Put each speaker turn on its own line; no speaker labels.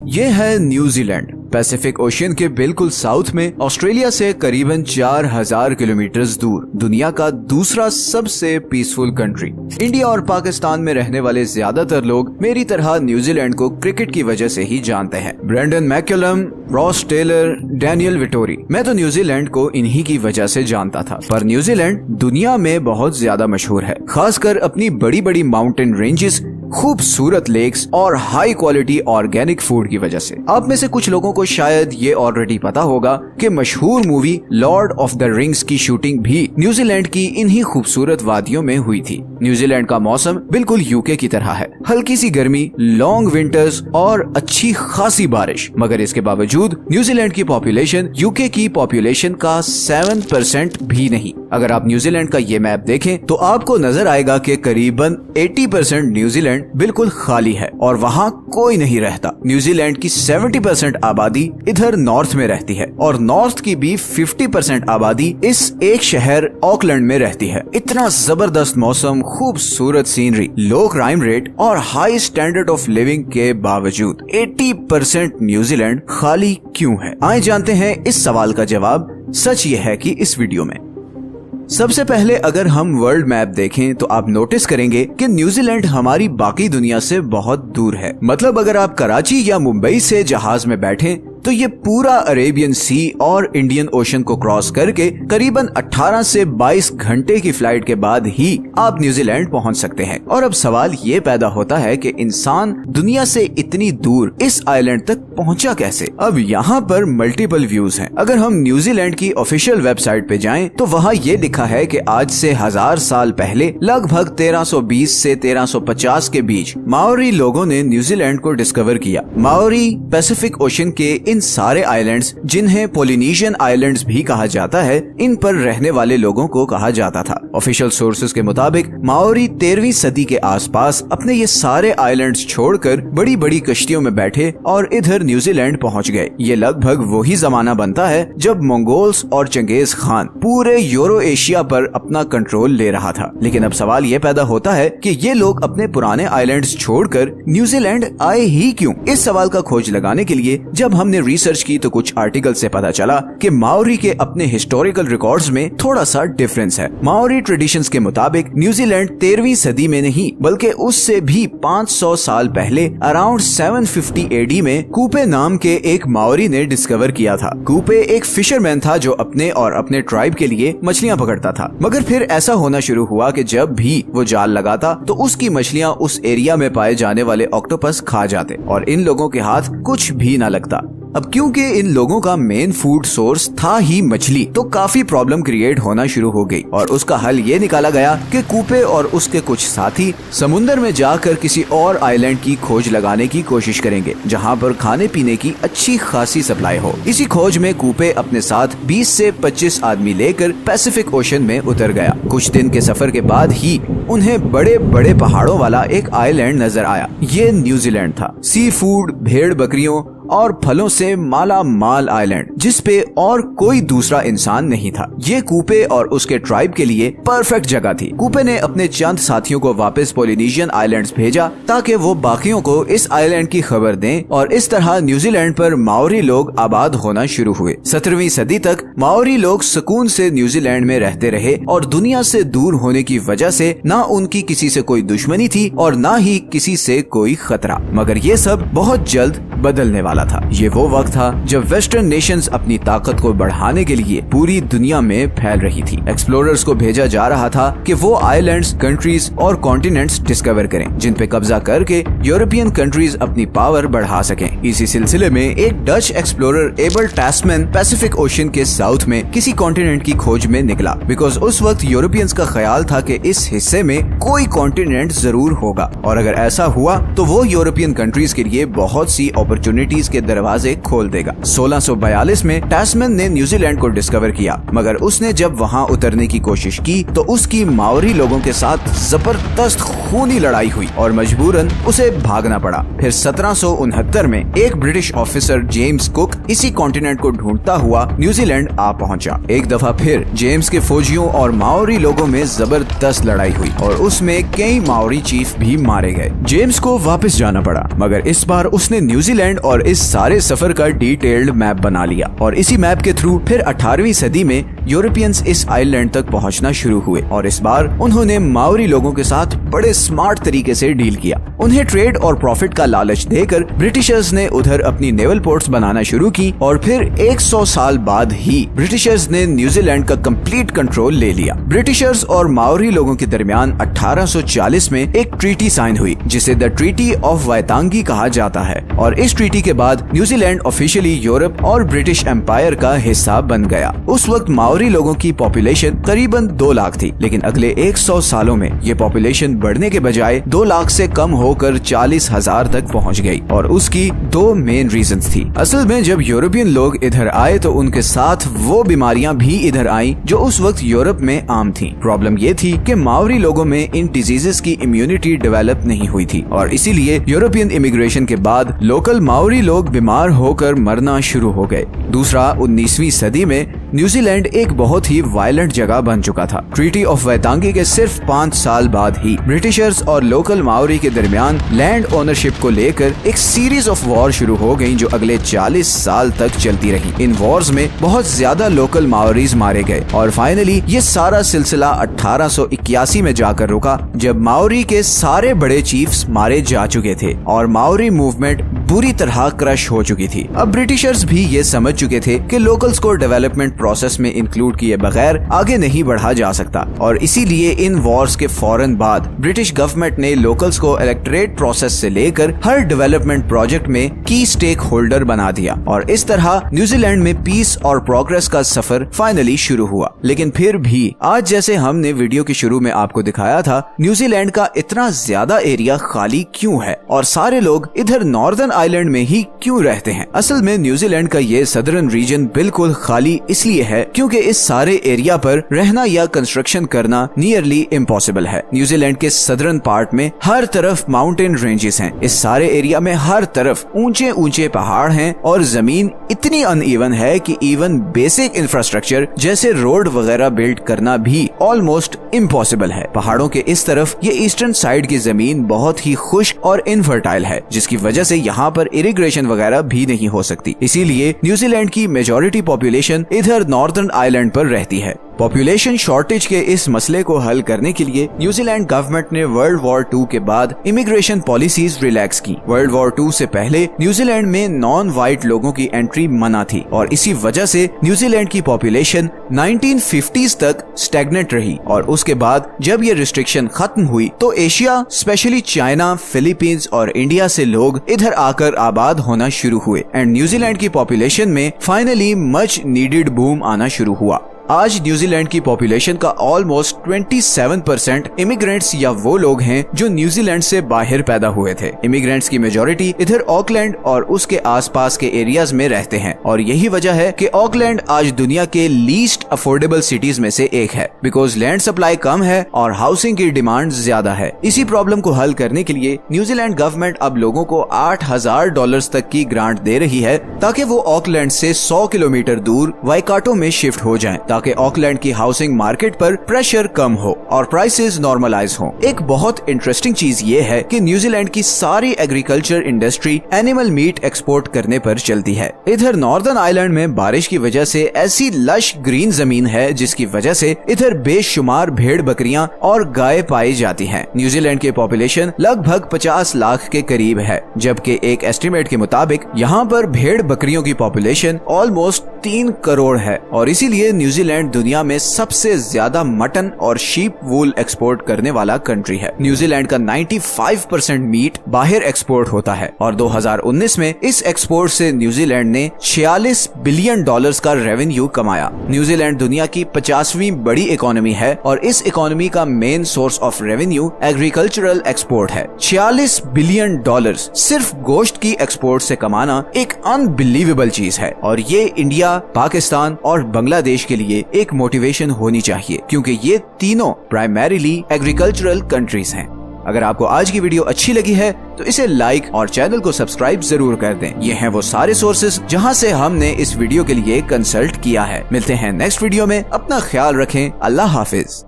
ये है New Zealand. Pacific ocean के बिल्कुल साउथ में, ऑस्ट्रेलिया से करीबन 4000 किलोमीटर दूर, दुनिया का दूसरा सबसे पीसफुल कंट्री। इंडिया और पाकिस्तान में रहने वाले ज्यादातर लोग मेरी तरह न्यूजीलैंड को क्रिकेट की वजह से ही जानते हैं। Brendon McCullum, Ross Taylor, Daniel Vettori. मैं तो न्यूजीलैंड को इन्हीं की वजह से जानता था। पर न्यूजीलैंड दुनिया में बहुत ज्यादा मशहूर है, खासकर अपनी बड़ी बड़ी माउंटेन रेंजेस, खूबसूरत लेक्स और हाई क्वालिटी ऑर्गेनिक फूड की वजह से। आप में से कुछ लोगों को शायद ये ऑलरेडी पता होगा कि मशहूर movie Lord of the rings की शूटिंग भी न्यूजीलैंड की इन्हीं खूबसूरत वादियों में हुई थी। न्यूजीलैंड का मौसम बिल्कुल यूके की तरह है, हल्की सी गर्मी, लॉन्ग विंटर्स और अच्छी खासी बारिश। मगर इसके बावजूद न्यूजीलैंड की पॉपुलेशन यूके की पॉपुलेशन का 7% भी नहीं। अगर आप न्यूजीलैंड का ये मैप देखें तो आपको नजर आएगा कि करीबन 80% न्यूजीलैंड बिल्कुल खाली है और वहाँ कोई नहीं रहता। न्यूजीलैंड की 70% आबादी इधर नॉर्थ में रहती है और नॉर्थ की भी 50% आबादी इस एक शहर ऑकलैंड में रहती है। इतना जबरदस्त मौसम, खूबसूरत सीनरी, लो क्राइम रेट और हाई स्टैंडर्ड ऑफ लिविंग के बावजूद 80% न्यूजीलैंड खाली क्यों है? आइए जानते हैं इस सवाल का जवाब। सच ये है कि इस वीडियो में सबसे पहले अगर हम वर्ल्ड मैप देखें तो आप नोटिस करेंगे कि न्यूजीलैंड हमारी बाकी दुनिया से बहुत दूर है। मतलब अगर आप कराची या मुंबई से जहाज में बैठें तो ये पूरा अरेबियन सी और इंडियन ओशन को क्रॉस करके करीबन 18 से 22 घंटे की फ्लाइट के बाद ही आप न्यूजीलैंड पहुंच सकते हैं। और अब सवाल ये पैदा होता है कि इंसान दुनिया से इतनी दूर इस आइलैंड तक पहुंचा कैसे? अब यहाँ पर मल्टीपल व्यूज हैं। अगर हम न्यूजीलैंड की ऑफिशियल वेबसाइट पे जाएं तो वहाँ ये लिखा है कि आज से 1000 साल पहले लगभग 1320 से 1350 के बीच माओरी लोगों ने न्यूजीलैंड को डिस्कवर किया। माओरी पैसिफिक ओशन के इन सारे आइलैंड्स, जिन्हें पोलिनेशियन आइलैंड्स भी कहा जाता है, इन पर रहने वाले लोगों को कहा जाता था। ऑफिशियल सोर्सेज के मुताबिक माओरी 13वीं सदी के आसपास अपने ये सारे आइलैंड्स छोड़कर बड़ी बड़ी कश्तियों में बैठे और इधर न्यूजीलैंड पहुंच गए। ये लगभग वही जमाना बनता है जब मंगोल्स और चंगेज खान पूरे यूरो एशिया पर अपना कंट्रोल ले रहा था। लेकिन अब सवाल ये पैदा होता है कि ये लोग अपने पुराने आइलैंड्स छोड़कर न्यूजीलैंड आए ही क्यों? इस सवाल का खोज लगाने के लिए जब हमने रिसर्च की तो कुछ आर्टिकल से पता चला कि माओरी के अपने हिस्टोरिकल रिकॉर्ड्स में थोड़ा सा डिफरेंस है। माओरी ट्रेडिशंस के मुताबिक न्यूजीलैंड 13वीं सदी में नहीं बल्कि उससे भी 500 साल पहले अराउंड 750 एडी में कूपे नाम के एक माओरी ने डिस्कवर किया था। कूपे एक फिशरमैन था जो अपने और अपने ट्राइब के लिए मछलियां पकड़ता था। मगर फिर ऐसा होना शुरू हुआ कि जब भी वो जाल लगाता तो उसकी मछलियां उस एरिया में पाए जाने वाले ऑक्टोपस खा जाते और इन लोगों के हाथ कुछ भी न लगता। अब क्योंकि इन लोगों का मेन फूड सोर्स था ही मछली, तो काफी प्रॉब्लम क्रिएट होना शुरू हो गई और उसका हल ये निकाला गया कि कूपे और उसके कुछ साथी समुंदर में जाकर किसी और आइलैंड की खोज लगाने की कोशिश करेंगे जहां पर खाने पीने की अच्छी खासी सप्लाई हो। इसी खोज में कूपे अपने साथ 20 से 25 आदमी लेकर पैसिफिक ओशन में उतर गया। कुछ दिन के सफर के बाद ही उन्हें बड़े बड़े पहाड़ों वाला एक आइलैंड नजर आया। ये न्यूजीलैंड था। सी फूड, भेड़ बकरियों और फलों से माला माल आइलैंड, जिसपे और कोई दूसरा इंसान नहीं था। ये कूपे और उसके ट्राइब के लिए परफेक्ट जगह थी। कूपे ने अपने चंद साथियों को वापस पोलिनेशियन आइलैंड्स भेजा ताकि वो बाकियों को इस आइलैंड की खबर दें और इस तरह न्यूजीलैंड पर माओरी लोग आबाद होना शुरू हुए। 17वीं सदी तक माओरी लोग सुकून से न्यूजीलैंड में रहते रहे और दुनिया से दूर होने की वजह से ना उनकी किसी से कोई दुश्मनी थी और ना ही किसी से कोई खतरा। मगर ये सब बहुत जल्द बदलने वाला था। ये वो वक्त था जब वेस्टर्न नेशंस अपनी ताकत को बढ़ाने के लिए पूरी दुनिया में फैल रही थी। एक्सप्लोरर्स को भेजा जा रहा था कि वो आइलैंड्स, कंट्रीज और कॉन्टिनेंट्स डिस्कवर करें जिन पे कब्जा करके यूरोपियन कंट्रीज अपनी पावर बढ़ा सकें। इसी सिलसिले में एक Dutch explorer Abel Tasman Pacific Ocean के साउथ में किसी कॉन्टिनेंट की खोज में निकला। बिकॉज उस वक्त यूरोपियंस का ख्याल था कि इस हिस्से में कोई कॉन्टिनेंट जरूर होगा और अगर ऐसा हुआ तो वो यूरोपियन कंट्रीज के लिए बहुत सी अपॉर्चुनिटीज न्यूजीलैंड के दरवाजे खोल देगा। 1642 में टैस्मैन ने न्यूजीलैंड को डिस्कवर किया, मगर उसने जब वहाँ उतरने की कोशिश की तो उसकी माओरी लोगों के साथ जबरदस्त खूनी लड़ाई हुई और मजबूरन उसे भागना पड़ा। फिर 1769 में एक ब्रिटिश ऑफिसर जेम्स कुक इसी कॉन्टिनेंट को ढूंढता हुआ न्यूजीलैंड आ पहुंचा। एक दफा फिर जेम्स के फौजियों और माओरी लोगों में जबरदस्त लड़ाई हुई और उसमें कई माओरी चीफ भी मारे गए। जेम्स को वापस जाना पड़ा, मगर इस बार उसने न्यूजीलैंड और इस सारे सफर का डिटेल्ड मैप बना लिया और इसी मैप के थ्रू फिर 18वीं सदी में यूरोपियंस इस आइलैंड तक पहुंचना शुरू हुए और इस बार उन्होंने माओरी लोगों के साथ बड़े स्मार्ट तरीके से डील किया। उन्हें ट्रेड और प्रॉफिट का लालच देकर ब्रिटिशर्स ने उधर अपनी नेवल पोर्ट्स बनाना शुरू की और फिर 100 साल बाद ही ब्रिटिशर्स ने न्यूजीलैंड का कंप्लीट कंट्रोल ले लिया। ब्रिटिशर्स और माओरी लोगों के दरमियान 1840 में एक ट्रीटी साइन हुई जिसे द ट्रीटी ऑफ वायतांगी कहा जाता है और इस ट्रीटी के बाद न्यूजीलैंड ऑफिशियली यूरोप और ब्रिटिश एम्पायर का हिस्सा बन गया। उस वक्त माओरी लोगों की पॉपुलेशन करीबन 2 लाख थी, लेकिन अगले 100 सालों में ये पॉपुलेशन बढ़ने के बजाय 2 लाख से कम होकर 40,000 तक पहुंच गई और उसकी 2 मेन रीजंस थी। असल में जब यूरोपियन लोग इधर आए तो उनके साथ वो बीमारियां भी इधर आई जो उस वक्त यूरोप में आम थी। प्रॉब्लम ये थी कि माओरी लोगों में इन डिजीजेस की इम्यूनिटी डेवलप नहीं हुई थी और इसीलिए यूरोपियन इमिग्रेशन के बाद लोकल माओरी लोग बीमार होकर मरना शुरू हो गए। दूसरा, 19वीं सदी में न्यूजीलैंड एक बहुत ही वायलेंट जगह बन चुका था। ट्रीटी ऑफ वायतांगी के सिर्फ 5 साल बाद ही ब्रिटिशर्स और लोकल माओरी के दरमियान लैंड ओनरशिप को लेकर एक सीरीज ऑफ वॉर शुरू हो गई जो अगले 40 साल तक चलती रही। इन वॉर्स में बहुत ज्यादा लोकल माओरीज मारे गए और फाइनली ये सारा सिलसिला 1881 में जाकर रुका जब माओरी के सारे बड़े चीफ्स मारे जा चुके थे और माओरी मूवमेंट बुरी तरह क्रश हो चुकी थी। अब ब्रिटिशर्स भी ये समझ चुके थे कि लोकल्स को डेवलपमेंट प्रोसेस में इंक्लूड किए बगैर आगे नहीं बढ़ा जा सकता और इसीलिए इन वॉर्स के फौरन बाद ब्रिटिश गवर्नमेंट ने लोकल्स को इलेक्टोरेट प्रोसेस से लेकर हर डेवलपमेंट प्रोजेक्ट में की स्टेक होल्डर बना दिया और इस तरह न्यूजीलैंड में पीस और प्रोग्रेस का सफर फाइनली शुरू हुआ। लेकिन फिर भी आज जैसे हमने वीडियो के शुरू में आपको दिखाया था, न्यूजीलैंड का इतना ज्यादा एरिया खाली क्यों है और सारे लोग इधर नॉर्दर्न आइलैंड में ही क्यों रहते हैं? असल में न्यूजीलैंड का ये सदर्न रीजन बिल्कुल खाली इसलिए है क्योंकि इस सारे एरिया पर रहना या कंस्ट्रक्शन करना नियरली इम्पॉसिबल है। न्यूजीलैंड के सदर्न पार्ट में हर तरफ माउंटेन रेंजेस हैं। इस सारे एरिया में हर तरफ ऊंचे ऊंचे पहाड़ हैं और जमीन इतनी अनइवन है कि इवन बेसिक इंफ्रास्ट्रक्चर जैसे रोड वगैरह बिल्ड करना भी ऑलमोस्ट इम्पॉसिबल है। पहाड़ों के इस तरफ ये ईस्टर्न साइड की जमीन बहुत ही खुश्क और इनफर्टाइल है जिसकी वजह से यहाँ पर इरिगेशन वगैरह भी नहीं हो सकती। इसीलिए न्यूजीलैंड की मेजॉरिटी पॉपुलेशन इधर नॉर्दर्न आइलैंड पर रहती है। पॉपुलेशन शॉर्टेज के इस मसले को हल करने के लिए न्यूजीलैंड गवर्नमेंट ने वर्ल्ड वॉर 2 के बाद इमिग्रेशन पॉलिसीज रिलैक्स की। वर्ल्ड वॉर 2 से पहले न्यूजीलैंड में नॉन वाइट लोगों की एंट्री मना थी और इसी वजह से न्यूजीलैंड की पॉपुलेशन 1950s तक स्टैग्नेंट रही और उसके बाद जब ये रिस्ट्रिक्शन खत्म हुई तो एशिया स्पेशली चाइना, फिलीपींस और इंडिया से लोग इधर आकर आबाद होना शुरू हुए एंड न्यूजीलैंड की पॉपुलेशन में फाइनली मच नीडेड बूम आना शुरू हुआ। आज न्यूजीलैंड की पॉपुलेशन का ऑलमोस्ट 27% इमिग्रेंट्स या वो लोग हैं जो न्यूजीलैंड से बाहर पैदा हुए थे। इमिग्रेंट्स की मेजॉरिटी इधर ऑकलैंड और उसके आसपास के एरियाज में रहते हैं और यही वजह है कि ऑकलैंड आज दुनिया के लीस्ट अफोर्डेबल सिटीज में से एक है बिकॉज लैंड सप्लाई कम है और हाउसिंग की डिमांड ज्यादा है। इसी प्रॉब्लम को हल करने के लिए न्यूजीलैंड गवर्नमेंट अब लोगों को $8,000 तक की ग्रांट दे रही है ताकि वो ऑकलैंड से 100 किलोमीटर दूर वाइकाटो में शिफ्ट हो जाएं ताकि ऑकलैंड की हाउसिंग मार्केट पर प्रेशर कम हो और प्राइसेस नॉर्मलाइज हो। एक बहुत इंटरेस्टिंग चीज ये है कि न्यूजीलैंड की सारी agriculture industry animal meet export करने पर चलती है। इधर नॉर्दर्न आइलैंड में बारिश की वजह से ऐसी लश ग्रीन जमीन है जिसकी वजह से इधर बेशुमार भेड़ बकरियां और गाय पाई जाती हैं। न्यूजीलैंड की पॉपुलेशन लगभग 50 लाख के करीब है जबकि एक एस्टिमेट के मुताबिक यहाँ पर भेड़ बकरियों की पॉपुलेशन ऑलमोस्ट 3 करोड़ है और इसीलिए न्यूजीलैंड दुनिया में सबसे ज्यादा मटन और शीप वूल एक्सपोर्ट करने वाला कंट्री है। न्यूजीलैंड का 95% मीट बाहर एक्सपोर्ट होता है और 2019 में इस एक्सपोर्ट से न्यूजीलैंड ने $46 बिलियन का रेवेन्यू कमाया। न्यूजीलैंड दुनिया की 50वीं बड़ी इकोनॉमी है और इस इकोनॉमी का main source of revenue agricultural export है। $46 बिलियन सिर्फ गोश्त की एक्सपोर्ट से कमाना एक अनबिलीवेबल चीज है और ये इंडिया, पाकिस्तान और बांग्लादेश के लिए एक मोटिवेशन होनी चाहिए क्योंकि ये तीनों प्राइमरीली एग्रीकल्चरल कंट्रीज हैं। अगर आपको आज की वीडियो अच्छी लगी है तो इसे लाइक और चैनल को सब्सक्राइब जरूर कर दें। ये हैं वो सारे सोर्सेज जहां से हमने इस वीडियो के लिए कंसल्ट किया है। मिलते हैं नेक्स्ट वीडियो में, अपना ख्याल रखें। अल्लाह हाफिज।